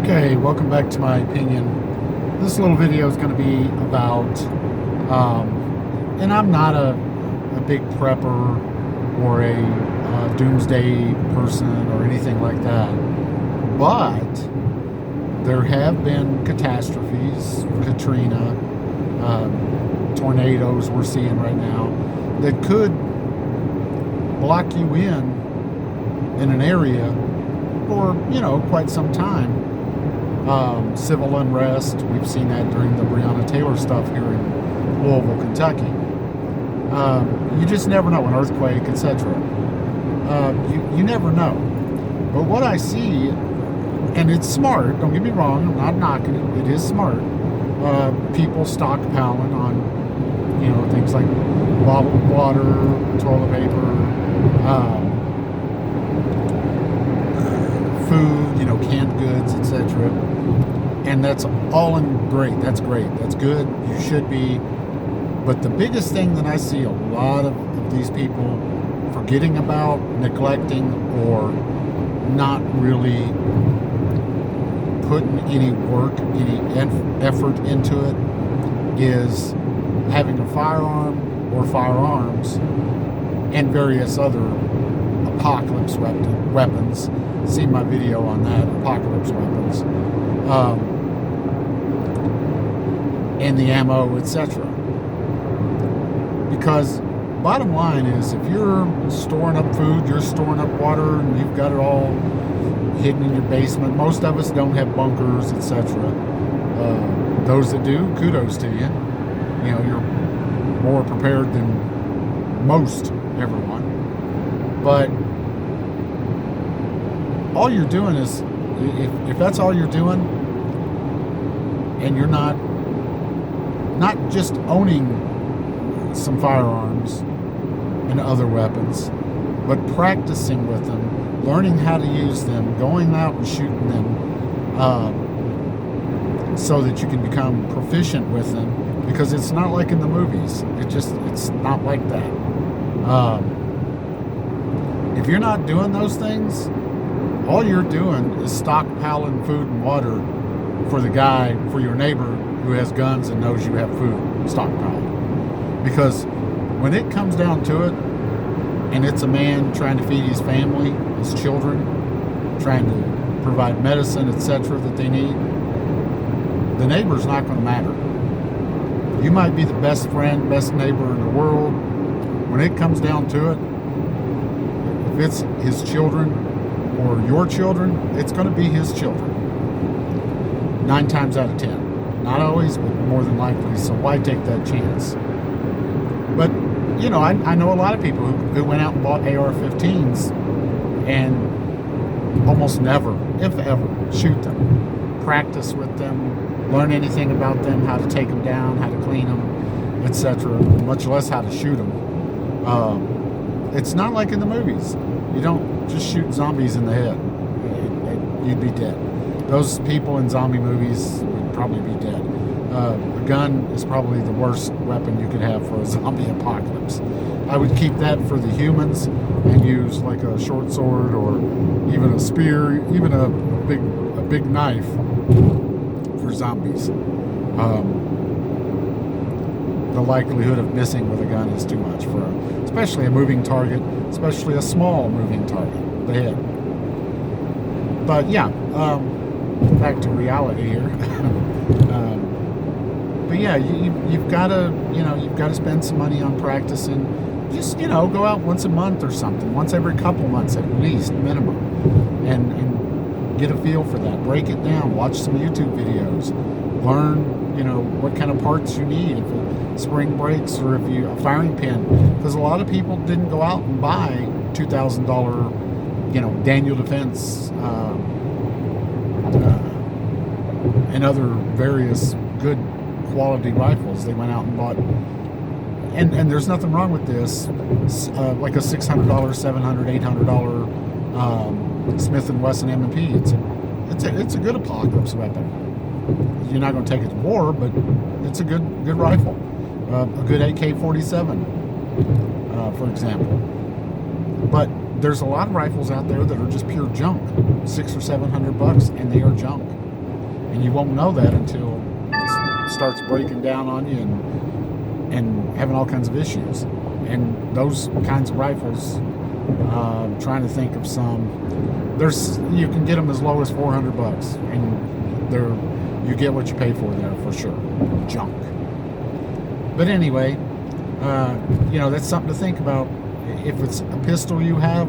Okay, welcome back to my opinion. This little video is going to be about, and I'm not a big prepper or a doomsday person or anything like that, but there have been catastrophes, Katrina, tornadoes we're seeing right now, that could block you in an area for, quite some time. Civil unrest, we've seen that during the Breonna Taylor stuff here in Louisville, Kentucky. You just never know, an earthquake, etc. You never know. But what I see, and it's smart, don't get me wrong, I'm not knocking it, it is smart. People stockpiling on, things like bottled water, toilet paper, food, canned goods, etc. And that's all great. That's great. That's good. You should be. But the biggest thing that I see a lot of these people forgetting about, neglecting, or not really putting any work, any effort into it, is having a firearm or firearms and various other apocalypse weapons. See my video on that, apocalypse weapons, and the ammo, etc. Because bottom line is, if you're storing up food, you're storing up water, and you've got it all hidden in your basement, most of us don't have bunkers, etc. Those that do, kudos to you. You're more prepared than most everyone. But all you're doing is, if that's all you're doing, and you're not just owning some firearms and other weapons, but practicing with them, learning how to use them, going out and shooting them, so that you can become proficient with them, because it's not like in the movies. It's not like that. If you're not doing those things, all you're doing is stockpiling food and water for for your neighbor who has guns and knows you have food stockpiled. Because when it comes down to it, and it's a man trying to feed his family, his children, trying to provide medicine, etc., that they need, the neighbor's not going to matter. You might be the best friend, best neighbor in the world. When it comes down to it, if it's his children or your children, it's going to be his children. 9 times out of 10. Not always, but more than likely. So why take that chance? But, I know a lot of people who went out and bought AR-15s and almost never, if ever, shoot them. Practice with them, learn anything about them, how to take them down, how to clean them, etc., much less how to shoot them. It's not like in the movies. You don't just shoot zombies in the head. You'd be dead. Those people in zombie movies would probably be dead. A gun is probably the worst weapon you could have for a zombie apocalypse. I would keep that for the humans and use like a short sword or even a spear, even a big knife for zombies. The likelihood of missing with a gun is too much for especially a moving target, especially a small moving target, the head. But yeah, back to reality here. But yeah, you've got to spend some money on practicing. Just go out once a month or something, once every couple months at least, minimum, and get a feel for that. Break it down. Watch some YouTube videos. Learn, what kind of parts you need. If a spring breaks, or if a firing pin, because a lot of people didn't go out and buy $2,000, Daniel Defense and other various good quality rifles. They went out and bought, and there's nothing wrong with this, like a $600, $700, $800 Smith & Wesson M&P. It's a good apocalypse weapon. You're not going to take it to war, but it's a good rifle. A good AK-47, for example. But there's a lot of rifles out there that are just pure junk, $600 or $700, and they are junk. And you won't know that until it starts breaking down on you and having all kinds of issues. And those kinds of rifles, trying to think of some, you can get them as low as $400, and you get what you pay for there for sure. Junk. But anyway, that's something to think about. If it's a pistol you have,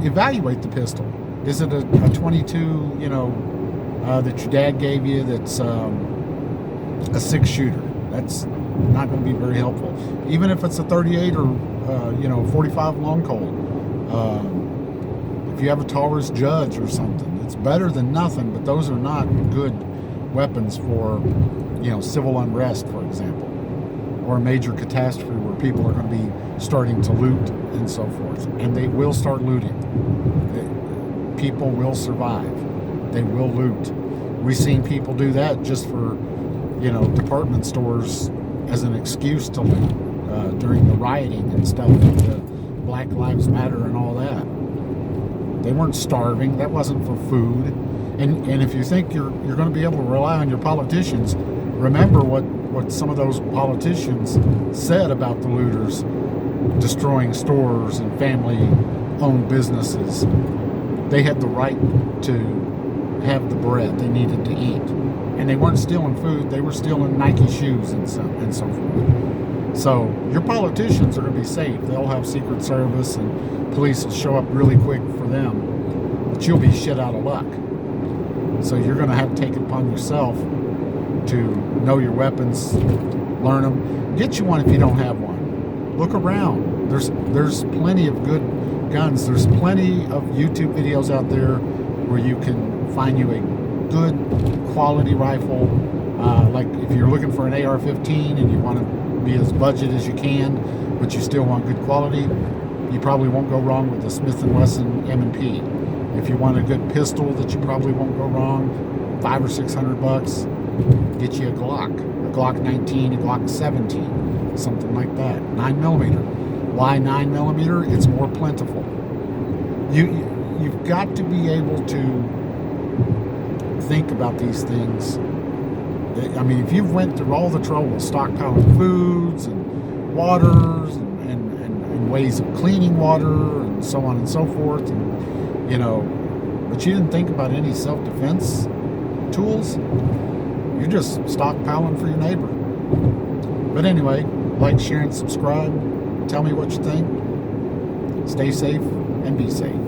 evaluate the pistol. Is it a 22, that your dad gave you that's a 6-shooter? That's not going to be very helpful. Even if it's a 38 or 45 long Colt. If you have a Taurus Judge or something, it's better than nothing, but those are not good weapons for, civil unrest, for example, or a major catastrophe where people are going to be starting to loot and so forth. And they will start looting. People will survive. They will loot. We've seen people do that just for, department stores as an excuse to loot during the rioting and stuff, the Black Lives Matter and all that. They weren't starving. That wasn't for food. And if you think you're going to be able to rely on your politicians, remember what some of those politicians said about the looters destroying stores and family-owned businesses. They had the right to have the bread they needed to eat. And they weren't stealing food. They were stealing Nike shoes and so forth. So your politicians are going to be safe. They'll have Secret Service and police will show up really quick for them. But you'll be shit out of luck. So you're going to have to take it upon yourself to know your weapons, learn them. Get you one if you don't have one. Look around. There's plenty of good guns. There's plenty of YouTube videos out there where you can find you a good quality rifle. Like if you're looking for an AR-15 and you want to be as budget as you can, but you still want good quality, you probably won't go wrong with the Smith & Wesson M&P. If you want a good pistol that you probably won't go wrong, $500 or $600, get you a Glock 19, a Glock 17, something like that. 9mm. Why 9mm? It's more plentiful. You've got to be able to think about these things. I mean, if you've went through all the trouble of stockpiling foods and waters and ways of cleaning water and so on and so forth, and but you didn't think about any self-defense tools, you're just stockpiling for your neighbor. But anyway, like, share, and subscribe. Tell me what you think. Stay safe and be safe.